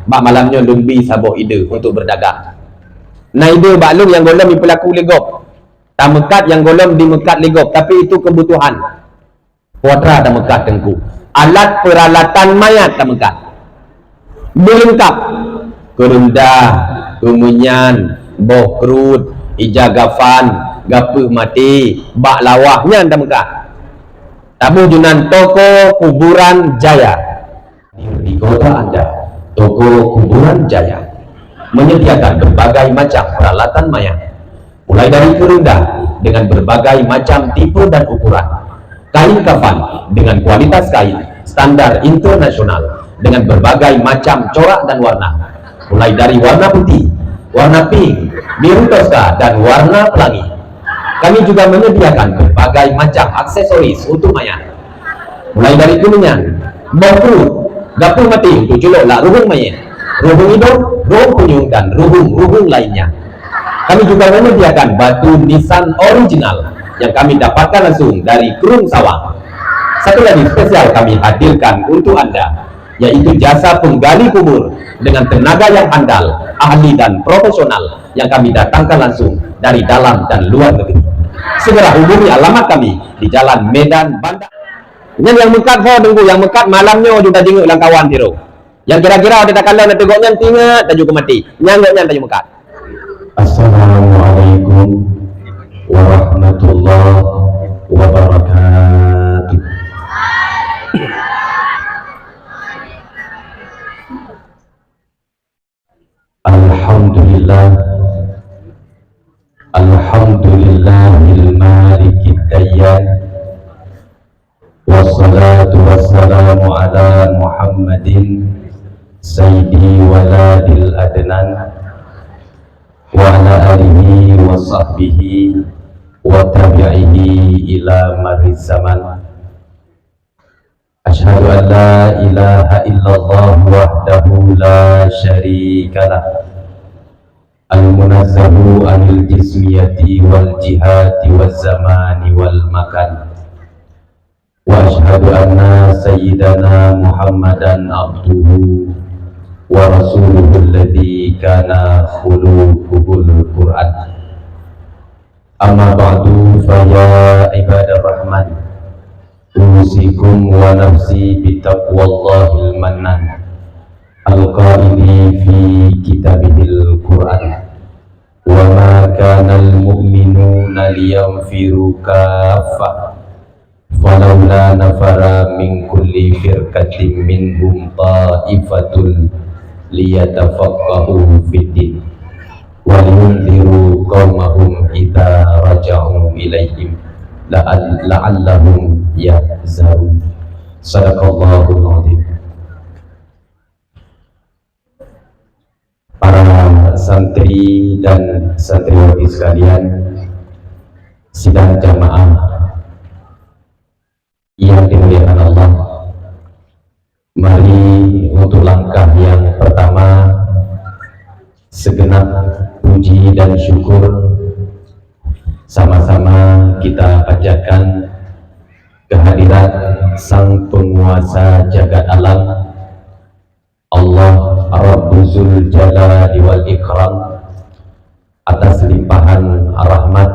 Bak malamnya lumbi sabuk ide untuk berdagang. Nah ide baklung yang golong di pelaku legop. Tak mekat yang golong di mekat legop. Tapi itu kebutuhan. Kuadra tak mekat tengku. Alat peralatan mayat tak mekat. Melengkap. Kerendah, kemenyan, boh kerut, ijagafan, gapuh mati, bak lawahnya tak mekat. Tabu junan toko kuburan jaya. Di kota Anda, toko kuburan jaya menyediakan berbagai macam peralatan mayat, mulai dari kerendah dengan berbagai macam tipe dan ukuran, kain kafan dengan kualitas kain standar internasional dengan berbagai macam corak dan warna, mulai dari warna putih, warna pink, biru toska, dan warna pelangi. Kami juga menyediakan berbagai macam aksesoris untuk mayat, mulai dari kuningan, bau gapuh mati untuk juluklah ruhung mayat, ruhung hidup, ruhung kunyung, dan ruhung lainnya. Kami juga menyediakan batu nisan original yang kami dapatkan langsung dari Kerung Sawang. Satu lagi spesial kami hadirkan untuk Anda, yaitu jasa penggali kubur dengan tenaga yang andal, ahli dan profesional yang kami datangkan langsung dari dalam dan luar negeri. Segera hubungi alamat kami di Jalan Medan Bandar. Yang mekat ho tunggu, yang mekat malamnya juga tengok lang kawan tiro. Yang kira-kira ada tak kalah nak tengoknya tinggal tajuk mati. Nyangoknya tajuk mekat. Assalamualaikum warahmatullahi wabarakatuh. Alhamdulillah, alhamdulillahil malikid dayyan, wassalatu wassalamu ala Muhammadin sayyidi waladil adnan wa ala alihi wa sahbihi wa tabi'ihi ila maris zaman. Asyhadu an la ilaha illallah wahdahu la syarikalah, al-munazzahu anil jismiyati wal jihati wal zamani wal makan. Wa asyhadu anna sayyidana Muhammadan abduhu wa rasuluhu alladhi kana khuluquhul Qur'an. Amma ba'du, fa ya ibadar rahman, usikum wa nafsi bitaqwallahil mannan al-qaili fi kitabihil Qur'an. Wa ma kana al-mu'minuna liyanfiru kaffah falawla nafara min kulli firqatin minhum ta'ifatun liyatafaqahu fiddin wa liyunziru qaumahum idza raja'u ilaihim la'allahum yahzarun. Sadaqallahul azim. Para santri dan santriwati sekalian, sidang jamaah yang dimuliakan Allah, mari untuk langkah yang pertama segenap puji dan syukur sama-sama kita panjatkan kehadirat Sang Penguasa Jagat Alam, Allah Rabbul Jalali wal Ikram, atas limpahan rahmat,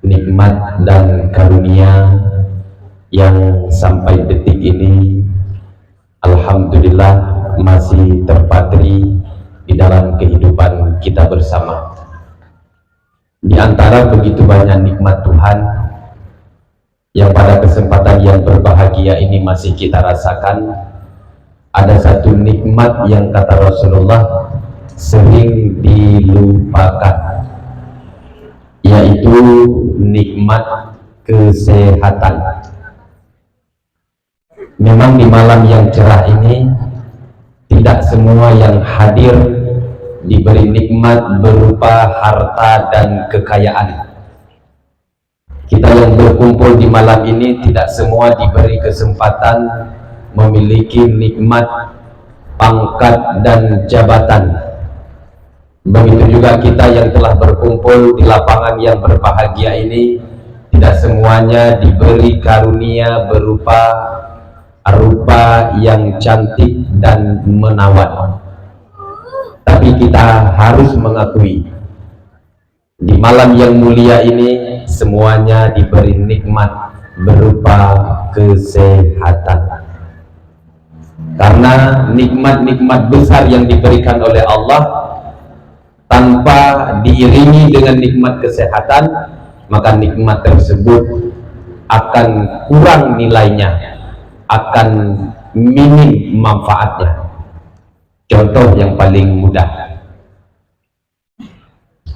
nikmat dan karunia yang sampai detik ini alhamdulillah masih terpatri di dalam kehidupan kita bersama. Di antara begitu banyak nikmat Tuhan yang pada kesempatan yang berbahagia ini masih kita rasakan, ada satu nikmat yang kata Rasulullah sering dilupakan, yaitu nikmat kesehatan. Memang di malam yang cerah ini tidak semua yang hadir diberi nikmat berupa harta dan kekayaan. Kita yang berkumpul di malam ini tidak semua diberi kesempatan memiliki nikmat pangkat dan jabatan. Begitu juga kita yang telah berkumpul di lapangan yang berbahagia ini tidak semuanya diberi karunia berupa rupa yang cantik dan menawan. kita harus mengakui di malam yang mulia ini semuanya diberi nikmat berupa kesehatan. Karena nikmat-nikmat besar yang diberikan oleh Allah tanpa diiringi dengan nikmat kesehatan, maka nikmat tersebut akan kurang nilainya, akan minim manfaatnya. Contoh yang paling mudah,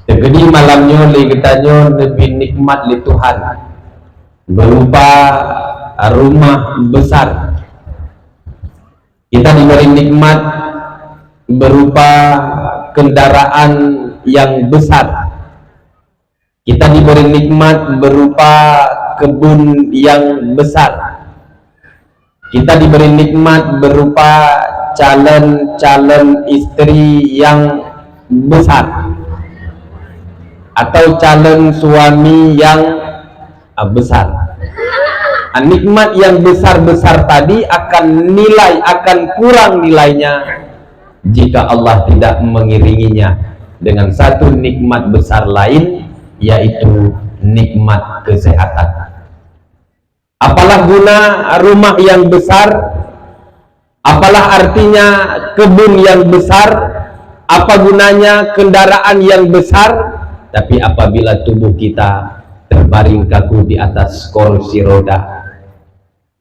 tegedi malamnya legetanyo lebih nikmat li Tuhan berupa rumah besar. Kita diberi nikmat berupa kendaraan yang besar. Kita diberi nikmat berupa kebun yang besar. Kita diberi nikmat berupa calon-calon istri yang besar atau calon suami yang besar. Nikmat yang besar-besar tadi akan kurang nilainya jika Allah tidak mengiringinya dengan satu nikmat besar lain, yaitu nikmat kesehatan. Apalah guna rumah yang besar, apalah artinya kebun yang besar, apa gunanya kendaraan yang besar, tapi apabila tubuh kita terbaring kaku di atas kursi roda,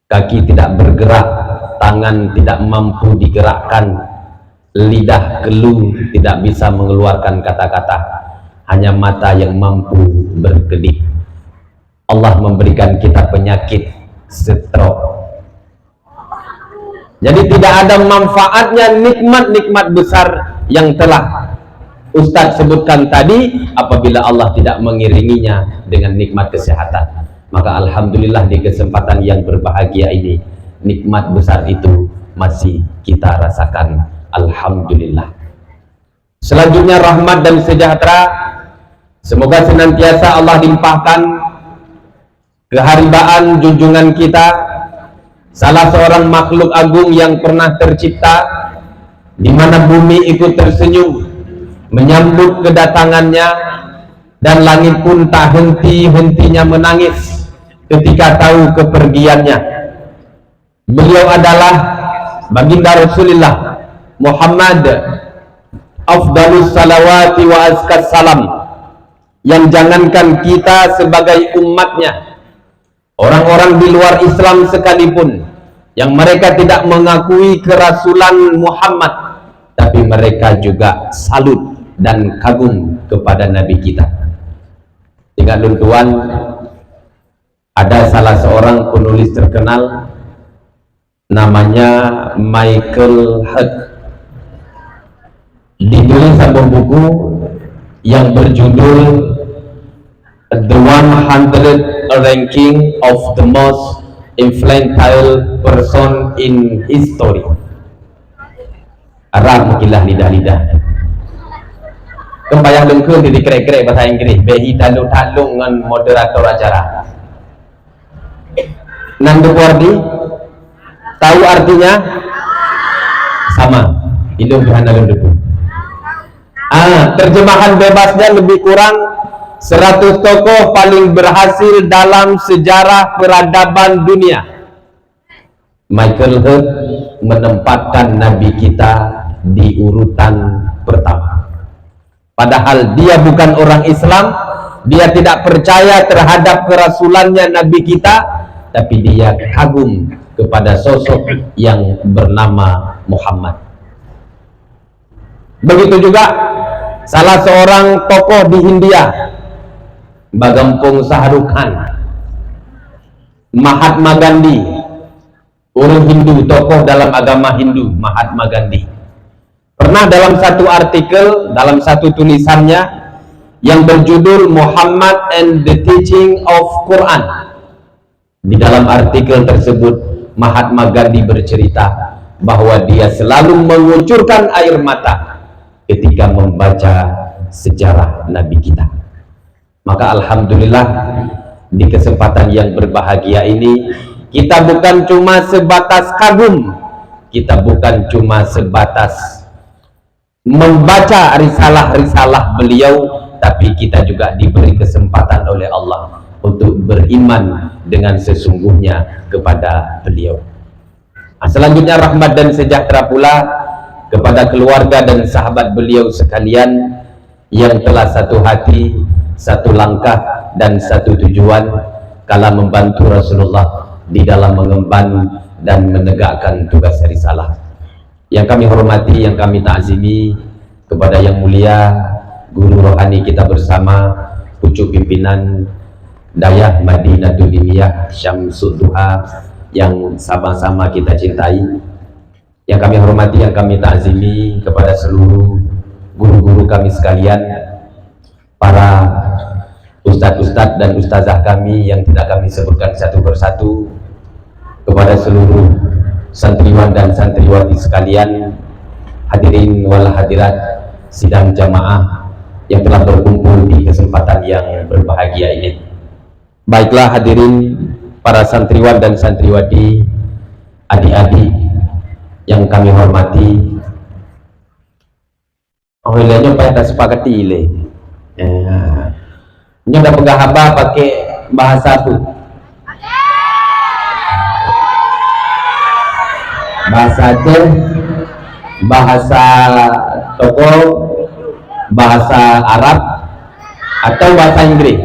kaki tidak bergerak, tangan tidak mampu digerakkan, lidah keluh tidak bisa mengeluarkan kata-kata, hanya mata yang mampu berkedip. Allah memberikan kita penyakit stroke. Jadi tidak ada manfaatnya nikmat-nikmat besar yang telah Ustadz sebutkan tadi apabila Allah tidak mengiringinya dengan nikmat kesehatan. Maka alhamdulillah di kesempatan yang berbahagia ini nikmat besar itu masih kita rasakan. Alhamdulillah. Selanjutnya rahmat dan sejahtera semoga senantiasa Allah limpahkan keharibaan junjungan kita, salah seorang makhluk agung yang pernah tercipta, di mana bumi ikut tersenyum menyambut kedatangannya, dan langit pun tak henti-hentinya menangis ketika tahu kepergiannya. Beliau adalah baginda Rasulullah Muhammad afdalus salawati wa azkas salam, yang jangankan kita sebagai umatnya, orang-orang di luar Islam sekalipun yang mereka tidak mengakui kerasulan Muhammad, tapi mereka juga salut dan kagum kepada Nabi kita. Tinggal luntuan, ada salah seorang penulis terkenal namanya Michael Hart. Ditulis sebuah buku yang berjudul The 100 Ranking of the Most Influential Person in History. Arab mukilah lidah-lidah. Kembayang lengkung di kere-kere bahasa Inggris. Behi talung-talung dengan moderator acara. Nandu Wardi, tahu artinya? Sama. Ilmu Tuhan dalam debu. Terjemahan bebasnya lebih kurang 100 tokoh paling berhasil dalam sejarah peradaban dunia. Michael Hart menempatkan Nabi kita di urutan pertama. Padahal dia bukan orang Islam, dia tidak percaya terhadap kerasulannya Nabi kita, tapi dia kagum kepada sosok yang bernama Muhammad. Begitu juga salah seorang tokoh di Hindia, Bagampung Saharukan, Mahatma Gandhi, orang Hindu, tokoh dalam agama Hindu, Mahatma Gandhi. Pernah dalam satu artikel, dalam satu tulisannya yang berjudul Muhammad and the Teaching of Quran, di dalam artikel tersebut Mahatma Gandhi bercerita bahwa dia selalu mengucurkan air mata ketika membaca sejarah Nabi kita. Maka alhamdulillah di kesempatan yang berbahagia ini kita bukan cuma sebatas kagum, kita bukan cuma sebatas membaca risalah-risalah beliau, tapi kita juga diberi kesempatan oleh Allah untuk beriman dengan sesungguhnya kepada beliau. Selanjutnya rahmat dan sejahtera pula kepada keluarga dan sahabat beliau sekalian yang telah satu hati, satu langkah dan satu tujuan kala membantu Rasulullah di dalam mengemban dan menegakkan tugas risalah. Yang kami hormati, yang kami ta'zimi kepada yang mulia guru rohani kita bersama, pucuk pimpinan Dayah Madinatul Ilmiyah Syamsud Duha yang sama-sama kita cintai. Yang kami hormati, yang kami ta'zimi kepada seluruh guru-guru kami sekalian, para ustadz-ustadz dan ustazah kami yang tidak kami sebutkan satu persatu, kepada seluruh santriwan dan santriwati sekalian, hadirin wal hadirat sidang jamaah yang telah berkumpul di kesempatan yang berbahagia ini. Baiklah hadirin para santriwan dan santriwati, adik-adik yang kami hormati. Oh ilahnya apa yang tak sepakati ilah ini udah penggahaba pakai bahasa tu, bahasa Aceh, bahasa Toko, bahasa Arab, atau bahasa Inggris.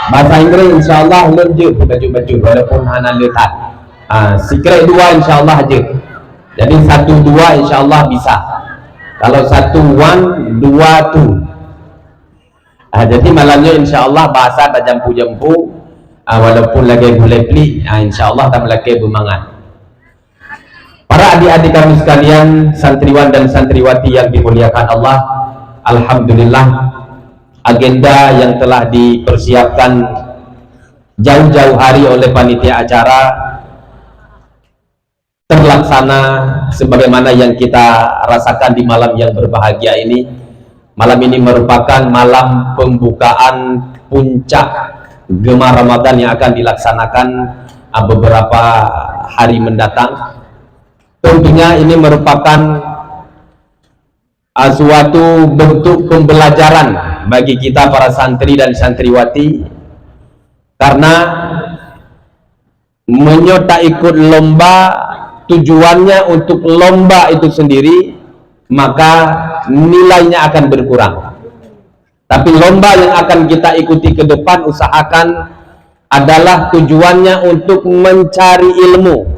Bahasa Inggris insyaallah lanjut baju-baju walaupun hana letak. Secret 2 insyaallah aja. Jadi 1 2 insyaallah bisa. Kalau 1 1 2 2. Jadi malamnya insyaallah bahasa tak jampu-jampu, walaupun lagi boleh pli, insyaallah tak lagi bermangat. Para adik-adik kami sekalian, santriwan dan santriwati yang dimuliakan Allah, alhamdulillah agenda yang telah dipersiapkan jauh-jauh hari oleh panitia acara terlaksana sebagaimana yang kita rasakan di malam yang berbahagia ini. Malam ini merupakan malam pembukaan puncak Gemar Ramadan yang akan dilaksanakan beberapa hari mendatang. Tentunya ini merupakan suatu bentuk pembelajaran bagi kita para santri dan santriwati, karena menyota ikut lomba tujuannya untuk lomba itu sendiri, maka nilainya akan berkurang. Tapi lomba yang akan kita ikuti ke depan, usahakan adalah tujuannya untuk mencari ilmu.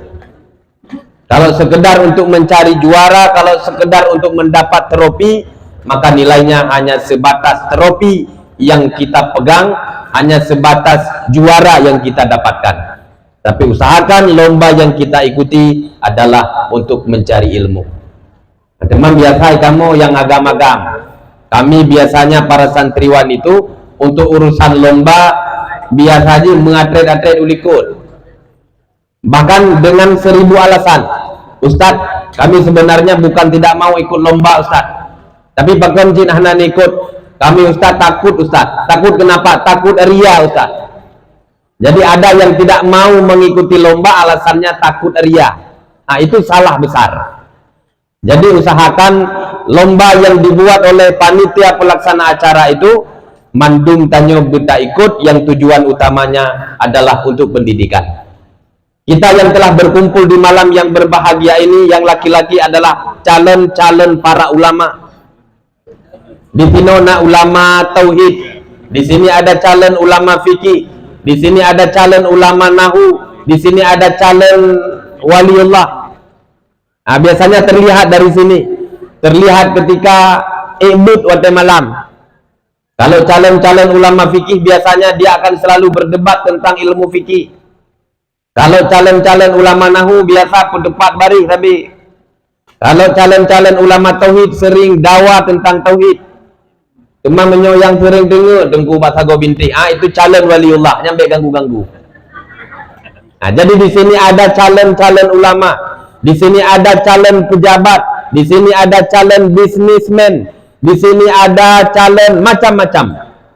Kalau sekedar untuk mencari juara, kalau sekedar untuk mendapat trofi, maka nilainya hanya sebatas trofi yang kita pegang, hanya sebatas juara yang kita dapatkan. Tapi usahakan lomba yang kita ikuti adalah untuk mencari ilmu. Teman biasa kamu yang agam-agam, kami biasanya para santriwan itu untuk urusan lomba biasanya mengatret-atret ulikut, bahkan dengan 1000 alasan. Ustadz, kami sebenarnya bukan tidak mau ikut lomba Ustadz, tapi bahkan jinahnan ikut kami Ustadz, takut Ustadz. Takut kenapa? Takut ria Ustadz. Jadi ada yang tidak mau mengikuti lomba alasannya takut ria. Nah itu salah besar. Jadi usahakan lomba yang dibuat oleh panitia pelaksana acara itu mandum tanyo kita ikut, yang tujuan utamanya adalah untuk pendidikan. Kita yang telah berkumpul di malam yang berbahagia ini, yang laki-laki adalah calon-calon para ulama. Di sini ada ulama tauhid, di sini ada calon ulama fikih, di sini ada calon ulama nahu, di sini ada calon waliullah. Nah, biasanya terlihat dari sini, terlihat ketika ibut waktu malam. Kalau calon-calon ulama fikih biasanya dia akan selalu berdebat tentang ilmu fikih. Kalau calon-calon ulama nahu biasa pendebat bari, tapi kalau calon-calon ulama tauhid sering dakwah tentang tauhid. Cuma yang sering dengar dengku bahasa binti, itu calon waliullah, nyampe ganggu-ganggu. Nah, jadi di sini ada calon-calon ulama, di sini ada calon pejabat, di sini ada calon bisnismen, di sini ada calon macam-macam.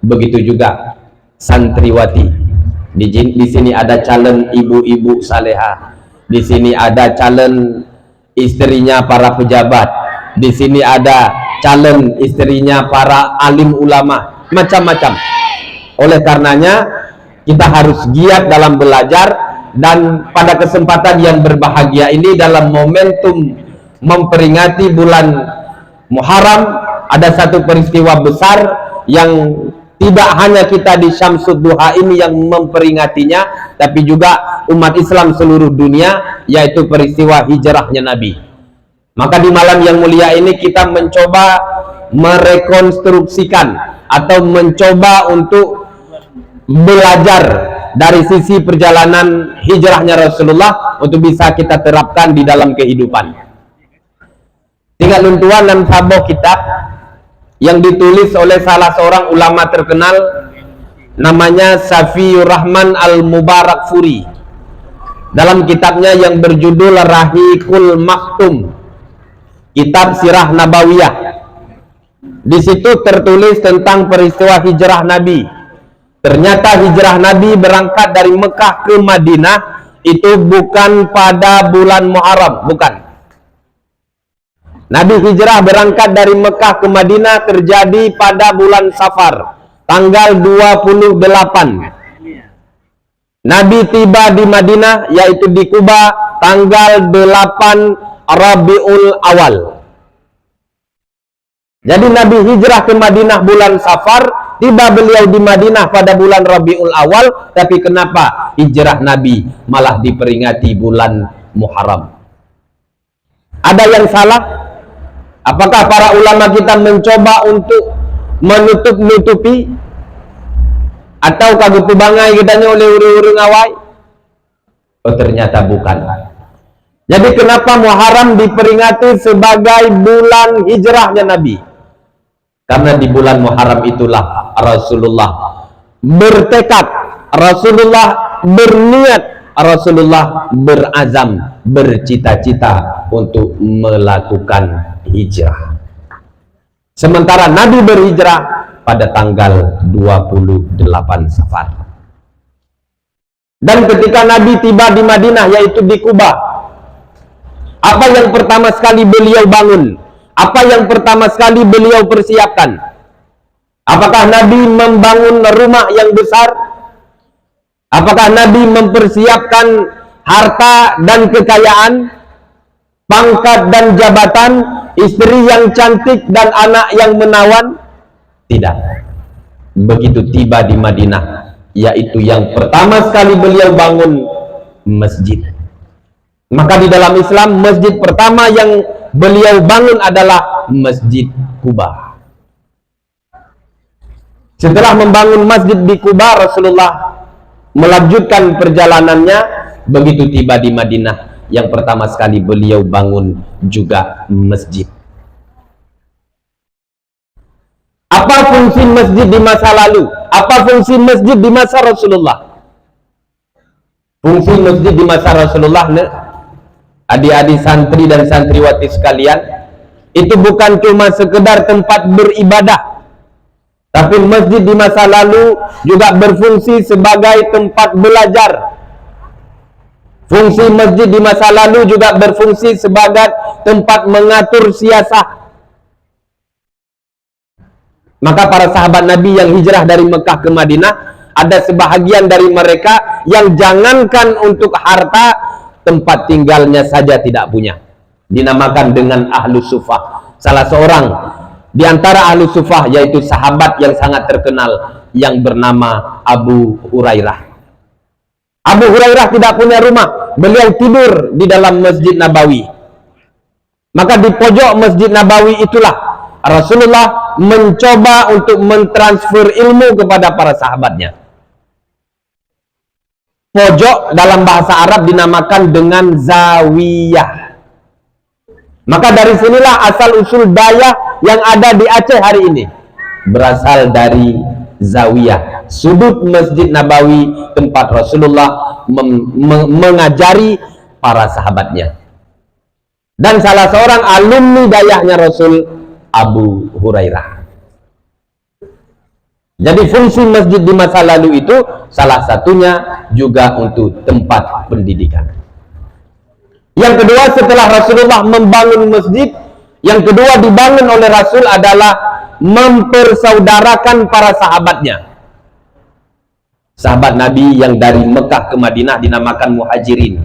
Begitu juga santriwati. Di sini ada calon ibu-ibu salehah, di sini ada calon istrinya para pejabat, Di sini ada calon istrinya para alim ulama, macam-macam. Oleh karenanya kita harus giat dalam belajar, dan pada kesempatan yang berbahagia ini dalam momentum memperingati bulan Muharram, ada satu peristiwa besar yang tidak hanya kita di Syamsud Duha ini yang memperingatinya, tapi juga umat Islam seluruh dunia, yaitu peristiwa hijrahnya Nabi. Maka di malam yang mulia ini kita mencoba merekonstruksikan atau mencoba untuk belajar dari sisi perjalanan hijrahnya Rasulullah untuk bisa kita terapkan di dalam kehidupan. Tinggal luntuan dan saboh kitab yang ditulis oleh salah seorang ulama terkenal, namanya Safiyur Rahman Al-Mubarakfuri, dalam kitabnya yang berjudul Rahiqul Maktum, kitab Sirah Nabawiyah. Di situ tertulis tentang peristiwa hijrah Nabi. Ternyata hijrah Nabi berangkat dari Mekah ke Madinah itu bukan pada bulan Muharram, bukan. Nabi hijrah berangkat dari Mekah ke Madinah terjadi pada bulan Safar, tanggal 28. Nabi tiba di Madinah, yaitu di Kuba, tanggal 8 Rabiul Awal. Jadi Nabi hijrah ke Madinah bulan Safar, tiba beliau di Madinah pada bulan Rabiul Awal, tapi kenapa hijrah Nabi malah diperingati bulan Muharram? Ada yang salah? Apakah para ulama kita mencoba untuk menutup-nutupi? Atau kagutu bangai kitanya oleh urung-urung awai? Oh, ternyata bukan. Jadi kenapa Muharram diperingati sebagai bulan hijrahnya Nabi? Karena di bulan Muharram itulah Rasulullah bertekad, Rasulullah berniat, Rasulullah berazam, bercita-cita untuk melakukan hijrah. Sementara Nabi berhijrah pada tanggal 28 Safar. Dan ketika Nabi tiba di Madinah, yaitu di Kuba, apa yang pertama sekali beliau bangun? Apa yang pertama sekali beliau persiapkan? Apakah Nabi membangun rumah yang besar? Apakah Nabi mempersiapkan harta dan kekayaan, pangkat dan jabatan, istri yang cantik dan anak yang menawan? Tidak. Begitu tiba di Madinah, yaitu yang pertama sekali beliau bangun masjid. Maka di dalam Islam, masjid pertama yang beliau bangun adalah Masjid Kuba. Setelah membangun masjid di Kuba, Rasulullah melanjutkan perjalanannya. Begitu tiba di Madinah, yang pertama sekali beliau bangun juga masjid. Apa fungsi masjid di masa lalu? Apa fungsi masjid di masa Rasulullah? Fungsi masjid di masa Rasulullah, adik-adik santri dan santriwati sekalian, itu bukan cuma sekedar tempat beribadah, tapi masjid di masa lalu juga berfungsi sebagai tempat belajar. Fungsi masjid di masa lalu juga berfungsi sebagai tempat mengatur siasah. Maka para sahabat Nabi yang hijrah dari Mekah ke Madinah, ada sebahagian dari mereka yang jangankan untuk harta, tempat tinggalnya saja tidak punya. Dinamakan dengan Ahlu Sufah. Salah seorang di antara Ahlu Sufah, yaitu sahabat yang sangat terkenal yang bernama Abu Hurairah. Abu Hurairah tidak punya rumah, beliau tidur di dalam Masjid Nabawi. Maka di pojok Masjid Nabawi itulah Rasulullah mencoba untuk mentransfer ilmu kepada para sahabatnya. Pojok dalam bahasa Arab dinamakan dengan zawiyah. Maka dari sinilah asal usul dayah yang ada di Aceh hari ini, berasal dari zawiyah, sudut Masjid Nabawi tempat Rasulullah mengajari para sahabatnya. Dan salah seorang alumni dayahnya Rasul, Abu Hurairah. Jadi fungsi masjid di masa lalu itu salah satunya juga untuk tempat pendidikan. Yang kedua, setelah Rasulullah membangun masjid, Yang kedua dibangun oleh Rasul adalah mempersaudarakan para sahabatnya. Sahabat Nabi yang dari Mekah ke Madinah dinamakan muhajirin,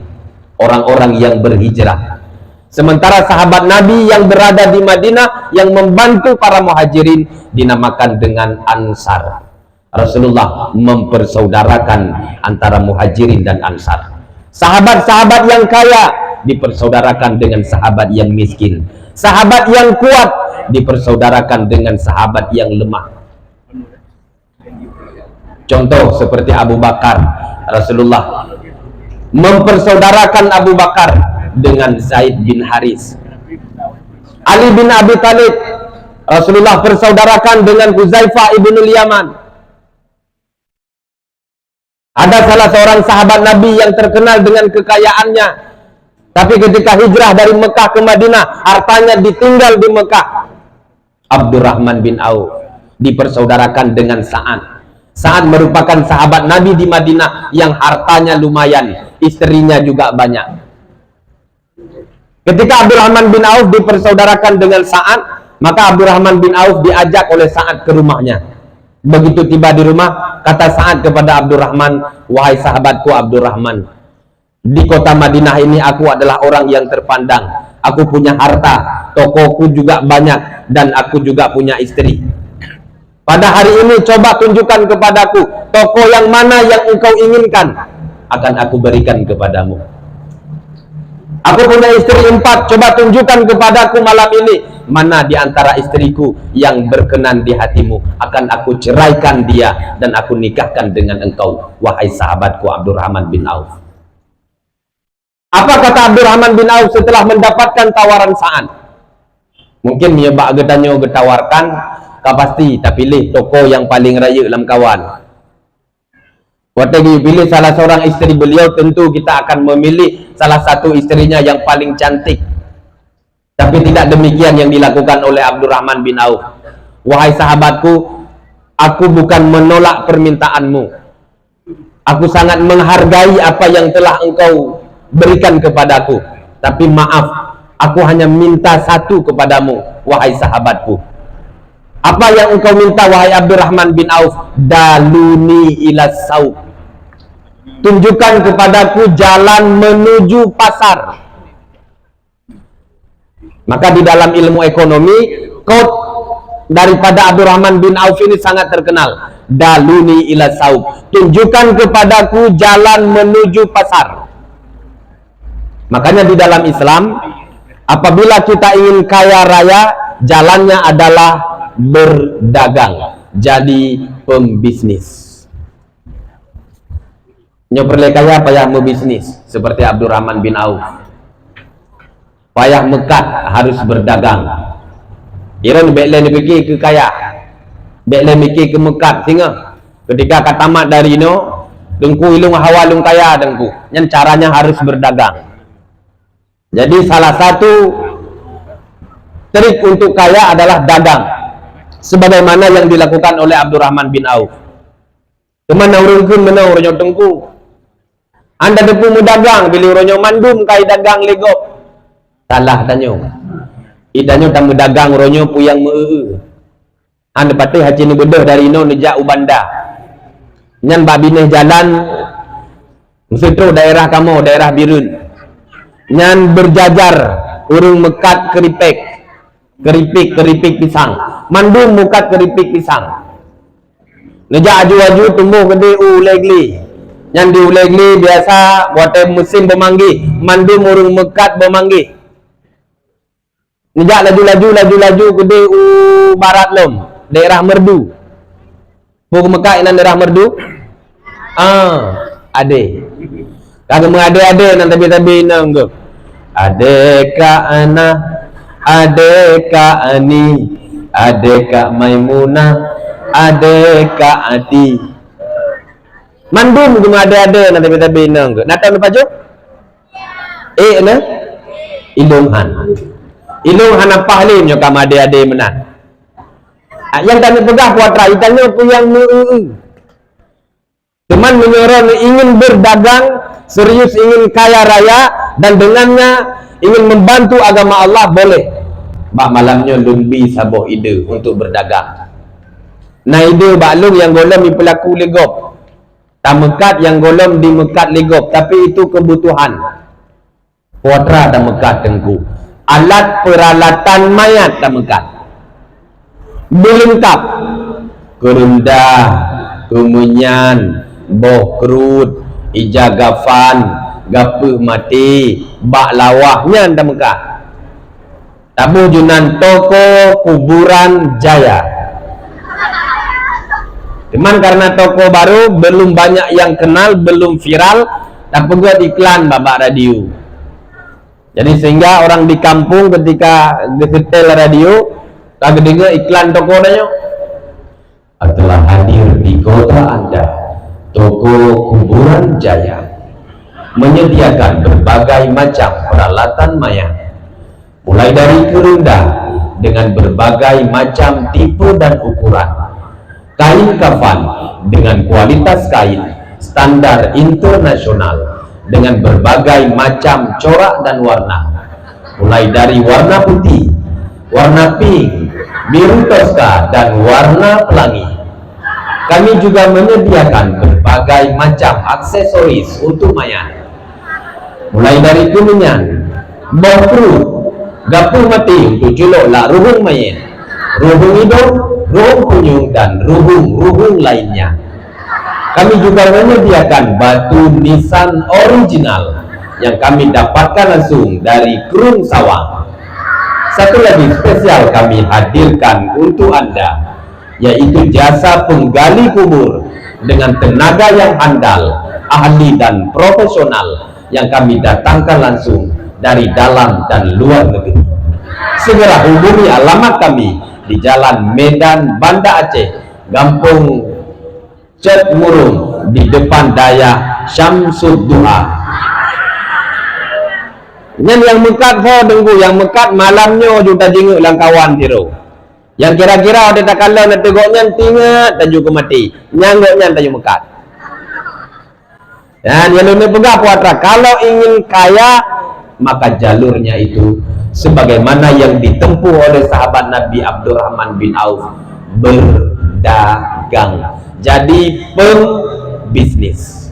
orang-orang yang berhijrah. Sementara sahabat Nabi yang berada di Madinah yang membantu para muhajirin dinamakan dengan ansar. Rasulullah mempersaudarakan antara muhajirin dan ansar. Sahabat-sahabat yang kaya dipersaudarakan dengan sahabat yang miskin. Sahabat yang kuat dipersaudarakan dengan sahabat yang lemah. Contoh seperti Abu Bakar, Rasulullah mempersaudarakan Abu Bakar dengan Zaid bin Haris. Ali bin Abi Thalib, Rasulullah persaudarakan dengan Huzaifah ibnul Yaman. Ada salah seorang sahabat Nabi yang terkenal dengan kekayaannya, tapi ketika hijrah dari Mekah ke Madinah, hartanya ditinggal di Mekah. Abdurrahman bin Auf dipersaudarakan dengan Sa'ad. Sa'ad merupakan sahabat Nabi di Madinah yang hartanya lumayan, istrinya juga banyak. Ketika Abdurrahman bin Auf dipersaudarakan dengan Sa'ad, maka Abdurrahman bin Auf diajak oleh Sa'ad ke rumahnya. Begitu tiba di rumah, kata Sa'ad kepada Abdurrahman, "Wahai sahabatku Abdurrahman, di kota Madinah ini aku adalah orang yang terpandang. Aku punya harta, tokoku juga banyak, dan aku juga punya istri. Pada hari ini coba tunjukkan kepadaku toko yang mana yang engkau inginkan, akan aku berikan kepadamu. Aku punya istri 4, coba tunjukkan kepadaku malam ini mana di antara istriku yang berkenan di hatimu, akan aku ceraikan dia dan aku nikahkan dengan engkau, wahai sahabatku Abdurrahman bin Auf." Apa kata Abdurrahman bin Auf setelah mendapatkan tawaran Sa'ad? Mungkin menyebab getanyo getawarkan, kau pasti tak pilih toko yang paling raya dalam kawan. Waktu dia pilih salah seorang isteri beliau, tentu kita akan memilih salah satu istrinya yang paling cantik. Tapi tidak demikian yang dilakukan oleh Abdurrahman bin Auf. "Wahai sahabatku, aku bukan menolak permintaanmu. Aku sangat menghargai apa yang telah engkau berikan kepadaku. Tapi maaf, aku hanya minta satu kepadamu, wahai sahabatku." "Apa yang engkau minta, wahai Abdurrahman bin Auf?" "Daluni ila sauq." Tunjukkan kepadaku jalan menuju pasar. Maka di dalam ilmu ekonomi, quote daripada Abdurrahman bin Auf ini sangat terkenal. "Daluni ila sauq." Tunjukkan kepadaku jalan menuju pasar. Makanya di dalam Islam, apabila kita ingin kaya raya, jalannya adalah berdagang, jadi pembisnis. Nyoperle kaya payah membisnis seperti Abdurrahman bin Auf. Payah mekat harus berdagang. Iron bekle ni pergi ke kaya, bekle mikir ke mekat singa. Ketika kat tamat dari no, dengku ilung hawalung kaya dengku. Yang caranya harus berdagang. Jadi salah satu trik untuk kaya adalah dagang, sebagaimana yang dilakukan oleh Abdurrahman bin Auf. Kemana urungkun mana orangnya tengku? Anda depu mu dagang, bila orangnya mandum kai dagang legop. Salah tanyo. Idanyo tamu dagang orangnya puyang mee. Anda patih haji ni bedah dari no nejak ubanda. Nyan babineh jalan mesutro daerah kamu, daerah Birun. Nyan berjajar urung mekat keripik pisang. Mandum mukat keripik pisang. Nejak aju-aju tumbuh gede ulegli. Yang di ulegli biasa buat musim bermanggi, mandum urung mekat bermanggi. Nejak laju gede barat lom, daerah Merdu. Buku mekat nan daerah Merdu. Ade. Kagak mengade-ade nan tabi-tabi nang go. Ade ka ana, ade ka ani, ade ka Maimunah, ade ka Ati. Mandum cuma ada nanti kita binang ke. Nak tahu apa jo? Na ilunghan apa halim nyo kam ade menan. Yang kami pegah puatra itannya puyang cuman menyorong ingin berdagang, serius ingin kaya raya, dan dengannya ingin membantu agama Allah, boleh. bak malamnya lumbi sabuh ide untuk berdagang. Nah ide baklung yang golem di pelaku legop, tak mekat yang golem di mekat legop, tapi itu kebutuhan. Puatra tak mekat tengku, alat peralatan mayat tak mekat, belengkap, kerendah, kemenyan, boh kerut, ijagafan, gapuh mati, bak lawahnya tak mekat. Tabu junan toko kuburan jaya. Cuman karena toko baru, belum banyak yang kenal, belum viral, tak buat iklan babak radio. Jadi sehingga orang di kampung ketika disetel radio, tak dengar iklan toko dah. Telah hadir di kota Anda toko kuburan jaya, menyediakan berbagai macam peralatan mayat, mulai dari kerendah dengan berbagai macam tipe dan ukuran, kain kafan dengan kualitas kain standar internasional dengan berbagai macam corak dan warna, mulai dari warna putih, warna pink, biru toska, dan warna pelangi. Kami juga menyediakan berbagai macam aksesoris untuk mayat, mulai dari kemenyan, boh kerut, gapuh mati untuk juluklah ruhung mayat, ruhung hidup, ruhung kunyung, dan ruhung lainnya. Kami juga menyediakan batu nisan original yang kami dapatkan langsung dari Kerung Sawang. Satu lagi spesial kami hadirkan untuk Anda, yaitu jasa penggali kubur dengan tenaga yang handal, ahli dan profesional yang kami datangkan langsung dari dalam dan luar negeri. Segera hubungi alamat kami di Jalan Medan, Banda Aceh, Gampung Cet Murung, di depan Daya Syamsud Duha. Yang mekat ho dengku, yang mekat malamnya juta jenguk lang kawan tiro. Yang kira-kira ada tak kalau nak tegoknya tingat dan juga mati. Nyanggoknya tak juga mekat. Dan yang lebih pegang puatra, kalau ingin kaya maka jalurnya itu sebagaimana yang ditempuh oleh sahabat Nabi Abdurrahman bin Auf, berdagang. Jadi pembisnis.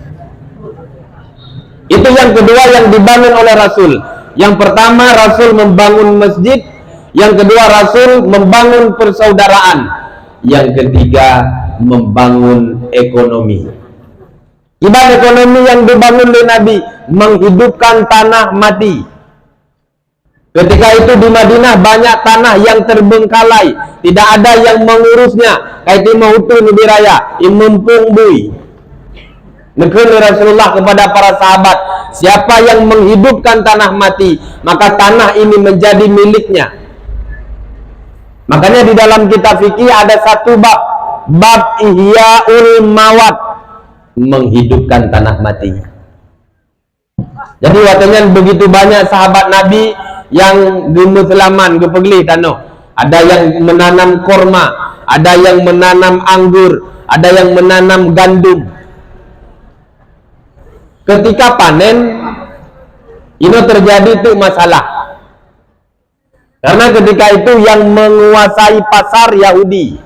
Itu yang kedua yang dibangun oleh Rasul. Yang pertama Rasul membangun masjid, yang kedua Rasul membangun persaudaraan, yang ketiga membangun ekonomi. Ibarat ekonomi yang dibangun oleh Nabi, menghidupkan tanah mati. Ketika itu di Madinah banyak tanah yang terbengkalai, tidak ada yang mengurusnya. Kayak Mahutu Nabi Raya, Imempung Bui. Negeri Rasulullah kepada para sahabat, siapa yang menghidupkan tanah mati, maka tanah ini menjadi miliknya. Makanya di dalam kitab fikih ada satu bab Ihyaul Mawat, menghidupkan tanah mati. Jadi waktunya begitu banyak sahabat Nabi yang gemuselaman gepegli tano. Ada yang menanam korma, ada yang menanam anggur, ada yang menanam gandum. Ketika panen ini terjadi tuh masalah. Karena ketika itu yang menguasai pasar Yahudi.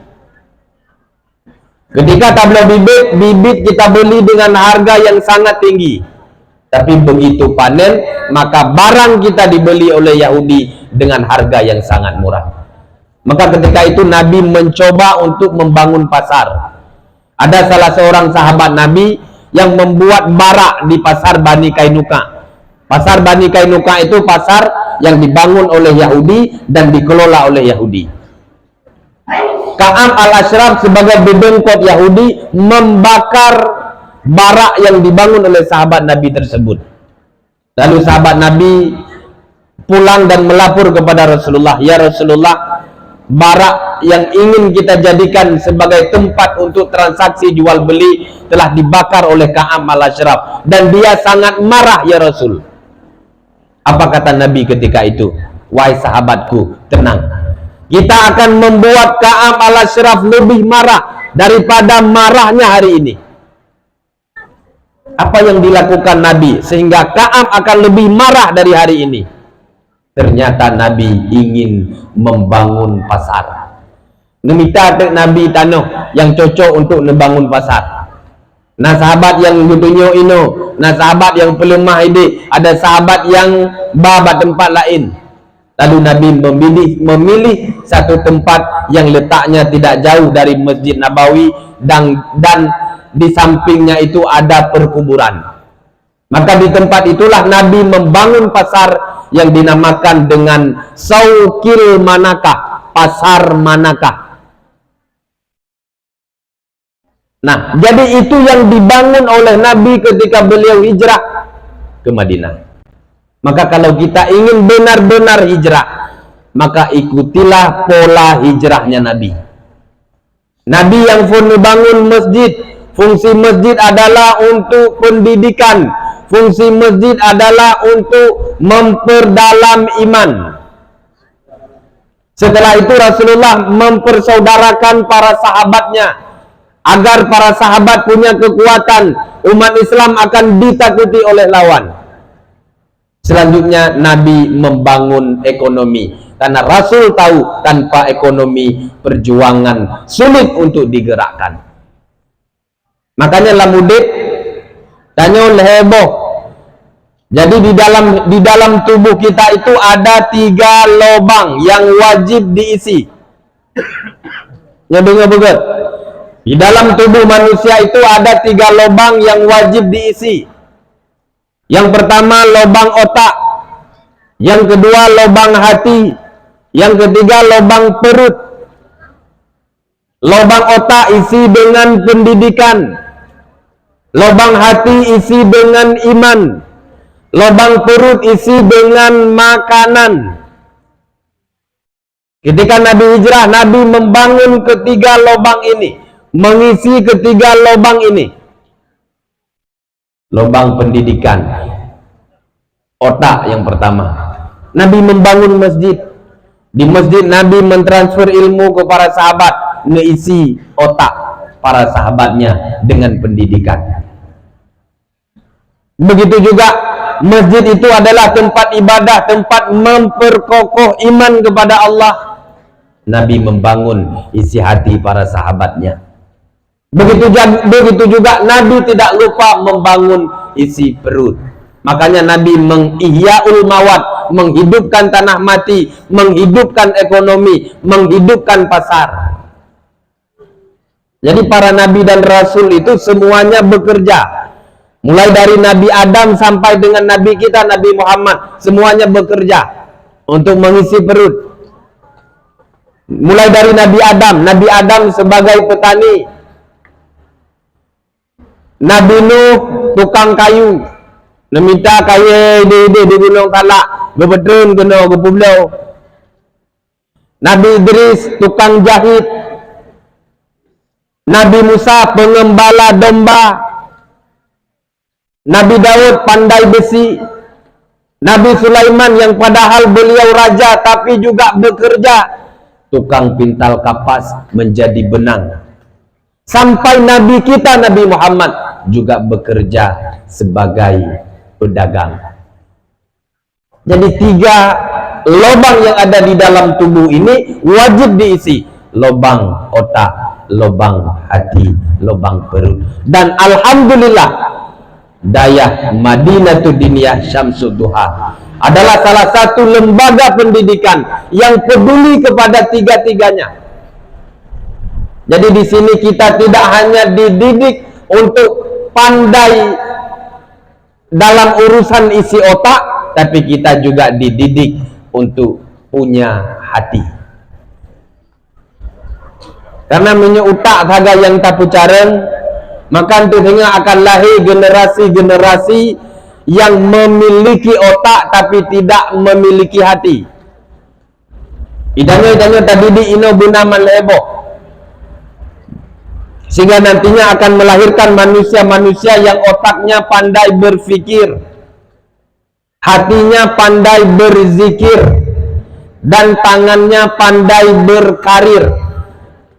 Ketika tabla bibit kita beli dengan harga yang sangat tinggi. Tapi begitu panen, maka barang kita dibeli oleh Yahudi dengan harga yang sangat murah. Maka ketika itu Nabi mencoba untuk membangun pasar. Ada salah seorang sahabat Nabi yang membuat barak di pasar Bani Kainuka. Pasar Bani Kainuka itu pasar yang dibangun oleh Yahudi dan dikelola oleh Yahudi. Ka'ab al-Ashraf sebagai bedengkot Yahudi membakar barak yang dibangun oleh sahabat Nabi tersebut. Lalu sahabat Nabi pulang dan melapor kepada Rasulullah, ya Rasulullah, barak yang ingin kita jadikan sebagai tempat untuk transaksi jual beli telah dibakar oleh Ka'ab al-Ashraf dan dia sangat marah ya Rasul. Apa kata Nabi ketika itu? Wahai sahabatku, tenang. Kita akan membuat Ka'ab al-Ashraf lebih marah daripada marahnya hari ini. Apa yang dilakukan Nabi sehingga Ka'ab akan lebih marah dari hari ini? Ternyata Nabi ingin membangun pasar. Nemita tek Nabi tanah yang cocok untuk membangun pasar. Nah sahabat yang bertunjuk ino, nah sahabat yang pelemah ide, ada sahabat yang babat tempat lain. Lalu Nabi memilih satu tempat yang letaknya tidak jauh dari Masjid Nabawi dan di sampingnya itu ada perkuburan. Maka di tempat itulah Nabi membangun pasar yang dinamakan dengan Saukil Manakah, pasar Manakah. Nah, jadi itu yang dibangun oleh Nabi ketika beliau hijrah ke Madinah. Maka kalau kita ingin benar-benar hijrah, maka ikutilah pola hijrahnya Nabi. Nabi yang pun membangun masjid, fungsi masjid adalah untuk pendidikan, fungsi masjid adalah untuk memperdalam iman. Setelah itu Rasulullah mempersaudarakan para sahabatnya agar para sahabat punya kekuatan, umat Islam akan ditakuti oleh lawan. Selanjutnya Nabi membangun ekonomi, karena Rasul tahu tanpa ekonomi perjuangan sulit untuk digerakkan. Makanya lamudit tanya heboh. Jadi di dalam tubuh kita itu ada 3 lubang yang wajib diisi. Ya dengar betul. Di dalam tubuh manusia itu ada 3 lubang yang wajib diisi. Yang pertama lubang otak, yang kedua lubang hati, yang ketiga lubang perut. Lubang otak isi dengan pendidikan, lubang hati isi dengan iman, lubang perut isi dengan makanan. Ketika Nabi hijrah, Nabi membangun ketiga lubang ini, mengisi ketiga lubang ini. Lubang pendidikan, otak yang pertama. Nabi membangun masjid. Di masjid Nabi mentransfer ilmu kepada sahabat, ngeisi otak para sahabatnya dengan pendidikan. Begitu juga masjid itu adalah tempat ibadah, tempat memperkokoh iman kepada Allah. Nabi membangun isi hati para sahabatnya. Begitu juga Nabi tidak lupa membangun isi perut. Makanya Nabi mengihyaul mawat, menghidupkan tanah mati, menghidupkan ekonomi, menghidupkan pasar. Jadi para nabi dan rasul itu semuanya bekerja. Mulai dari Nabi Adam sampai dengan Nabi kita Nabi Muhammad, semuanya bekerja untuk mengisi perut. Mulai dari Nabi Adam sebagai petani, Nabi Nuh tukang kayu, nemita kayu di gunung Talak, bebedrun kena ke pulau. Nabi Idris tukang jahit, Nabi Musa pengembala domba, Nabi Daud pandai besi, Nabi Sulaiman yang padahal beliau raja tapi juga bekerja, tukang pintal kapas menjadi benang. Sampai Nabi kita Nabi Muhammad juga bekerja sebagai pedagang. Jadi 3 lubang yang ada di dalam tubuh ini wajib diisi. Lubang otak, lubang hati, lubang perut. Dan alhamdulillah Dayah Madinatul Diniyah Syamsud Duha adalah salah satu lembaga pendidikan yang peduli kepada 3-tiganya. Jadi di sini kita tidak hanya dididik untuk pandai dalam urusan isi otak, tapi kita juga dididik untuk punya hati. Karena punya utak saga yang tak pucaran, maka tentunya akan lahir generasi-generasi yang memiliki otak tapi tidak memiliki hati. Idanya tadi di ino bunaman lebo. Sehingga nantinya akan melahirkan manusia-manusia yang otaknya pandai berpikir, hatinya pandai berzikir, dan tangannya pandai berkarir.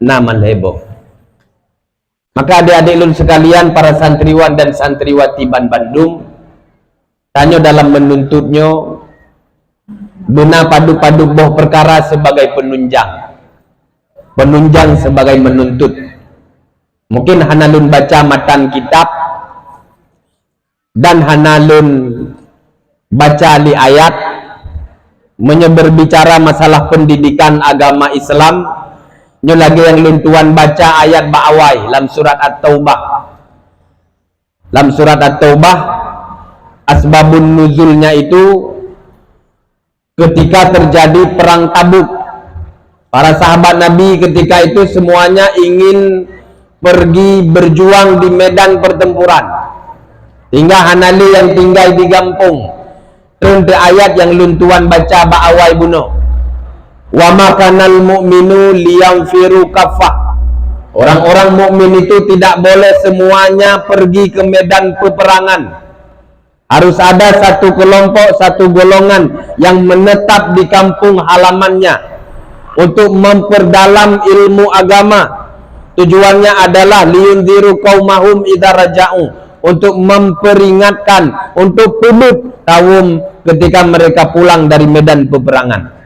Naman heboh. Maka adik-adik lun sekalian, para santriwan dan santriwati Ban Bandung, tanya dalam menuntutnya, Guna padu-padu boh perkara sebagai penunjang. Penunjang sebagai menuntut. Mungkin hanalun baca matan kitab dan hanalun baca li ayat berbicara masalah pendidikan agama Islam. Nyo lagi yang luntuan baca ayat ba'awai dalam surat At-Taubah. Dalam surat At-Taubah asbabun nuzulnya itu ketika terjadi perang Tabuk. Para sahabat Nabi ketika itu semuanya ingin pergi berjuang di medan pertempuran. Hingga hanali yang tinggal di kampung turun ayat yang luntuan baca ba'awai bunuh. Wa makanal mu'minu liyanfiru kaffah. Orang-orang mukmin itu tidak boleh semuanya pergi ke medan peperangan. Harus ada satu kelompok, satu golongan yang menetap di kampung halamannya untuk memperdalam ilmu agama. Tujuannya adalah liyunziru qaumahum idza raja'u, untuk memperingatkan, untuk puluk kaum ketika mereka pulang dari medan peperangan.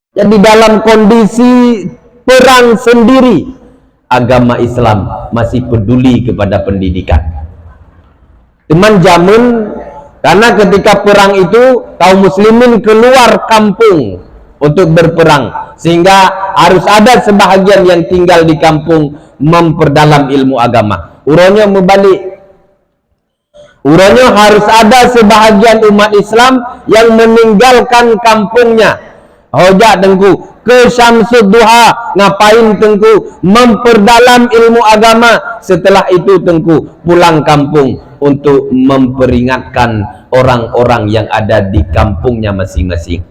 Jadi dalam kondisi perang sendiri, agama Islam masih peduli kepada pendidikan. Cuman jamun, karena ketika perang itu kaum muslimin keluar kampung untuk berperang, sehingga harus ada sebahagian yang tinggal di kampung memperdalam ilmu agama. Urangnya membalik. Urangnya harus ada sebahagian umat Islam yang meninggalkan kampungnya. Hojak tengku ke Syamsud Duha, ngapain tengku? Memperdalam ilmu agama. Setelah itu tengku pulang kampung untuk memperingatkan orang-orang yang ada di kampungnya masing-masing.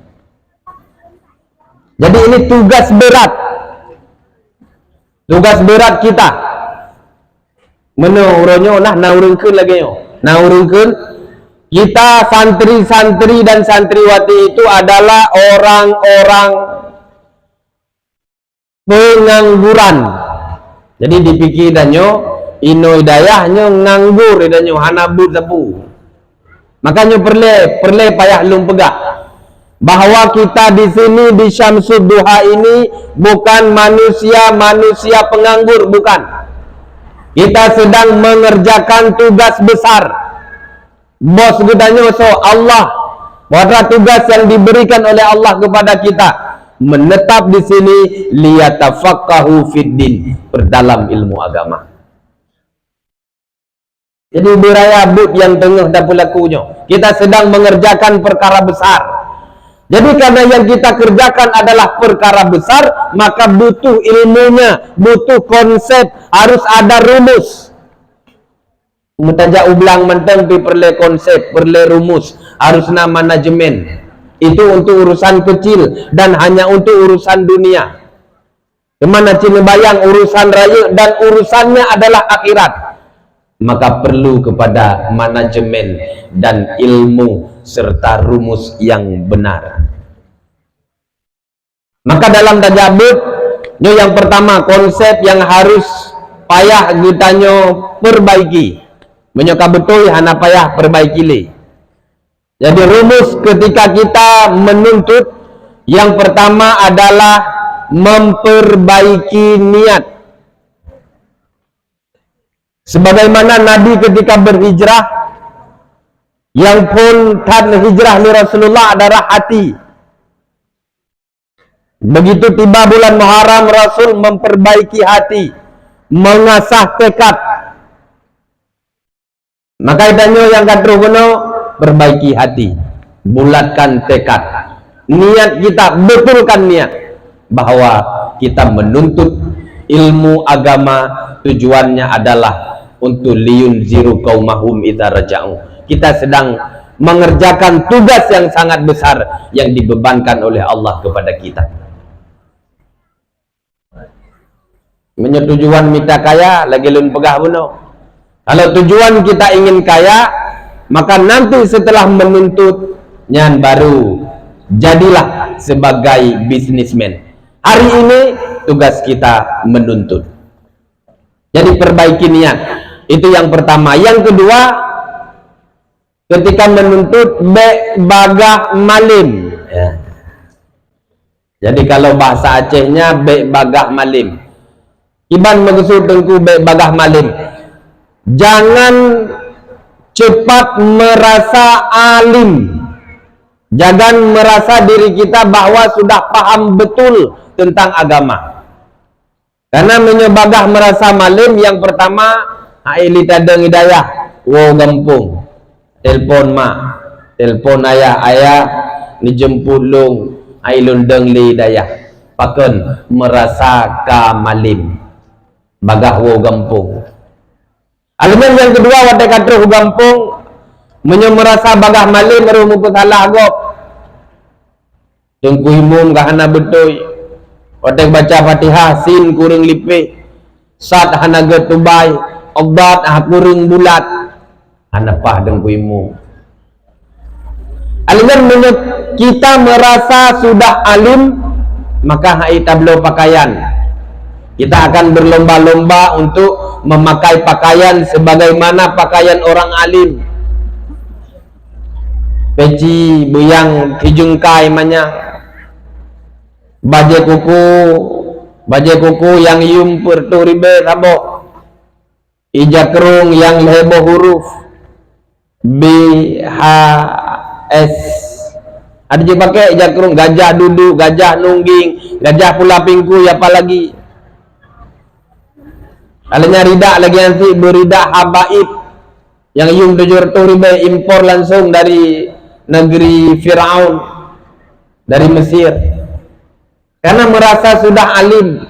Jadi ini tugas berat. Tugas berat kita. Menurunnya nah naurungkeun lagi yo. Naurungkeun kita santri-santri dan santriwati itu adalah orang-orang pengangguran. Jadi dipikir danyo ino hidayahnya nganggur danyo hanabut sapu. Makanya perle payah lum pegak bahwa kita di sini di Syamsud Duha ini bukan manusia penganggur, bukan. Kita sedang mengerjakan tugas besar. Bos gudanya so Allah, pada tugas yang diberikan oleh Allah kepada kita, menetap di sini liyatafaqahu fiddin, berdalam ilmu agama. Jadi beraya but yang tengah dah pelakunya. Kita sedang mengerjakan perkara besar. Jadi karena yang kita kerjakan adalah perkara besar, maka butuh ilmunya, butuh konsep, harus ada rumus. Mutajak ublang menteng pi perle konsep, perle rumus, harusna manajemen. Itu untuk urusan kecil dan hanya untuk urusan dunia. Kemana cina bayang urusan raya dan urusannya adalah akhirat. Maka perlu kepada manajemen dan ilmu serta rumus yang benar. Maka dalam tajabut, yang pertama konsep yang harus payah gitanyo perbaiki. Menyokap betul hana payah perbaiki le. Jadi rumus ketika kita menuntut, yang pertama adalah memperbaiki niat. Sebagaimana Nabi ketika berhijrah, yang pun tan hijrah li Rasulullah adalah hati. Begitu tiba bulan Muharram, Rasul memperbaiki hati, mengasah tekad. Maka itanyo yang katru kuno, perbaiki hati, bulatkan tekad, niat kita, betulkan niat bahwa kita menuntut ilmu agama, tujuannya adalah untuk liyunziru qaumahum idza raja'u. Kita sedang mengerjakan tugas yang sangat besar yang dibebankan oleh Allah kepada kita. Menyetujuan mita kaya lagi lun pegah buno. Kalau tujuan kita ingin kaya, maka nanti setelah menuntut nyan baru jadilah sebagai bisnismen. Hari ini tugas kita menuntut. Jadi perbaiki niat. Itu yang pertama. Yang kedua, ketika menuntut be bagah malim. Ya. Jadi kalau bahasa Acehnya be bagah malim. Iban maksud tengku be bagah malim. Jangan cepat merasa alim. Jangan merasa diri kita bahwa sudah paham betul tentang agama. Karena menyebagah merasa malim, yang pertama aili tadeng hidayah, wo gampung. Telpon mak, telpon ayah dijemput long, ailun deng li hidayah. Paken merasa kamalim. Bagah wo gampung. Alaman yang kedua wadah kata wo gampung, merasa bagah malim baru muput halah gop. Tengku himum kahana betul. Wadah baca Fatihah sin kuring lipe. Sat hana getubai, obat kuring bulat. Hana pah tengku himum. Alaman kita merasa sudah alim, maka hai tablo pakaian. Kita akan berlomba-lomba untuk memakai pakaian sebagaimana pakaian orang alim. Peci buyang kijungkai manya, baju kuku yang yumpur tu ribe sabo, ija kerung yang heboh huruf B H S. Ada je pakai ija kerung, gajah duduk, gajah nungging, gajah pula pingku, apa lagi? Alanya ridak lagi nanti beridak habaib yang yung 700 ribu impor langsung dari negeri Firaun, dari Mesir, karena merasa sudah alim.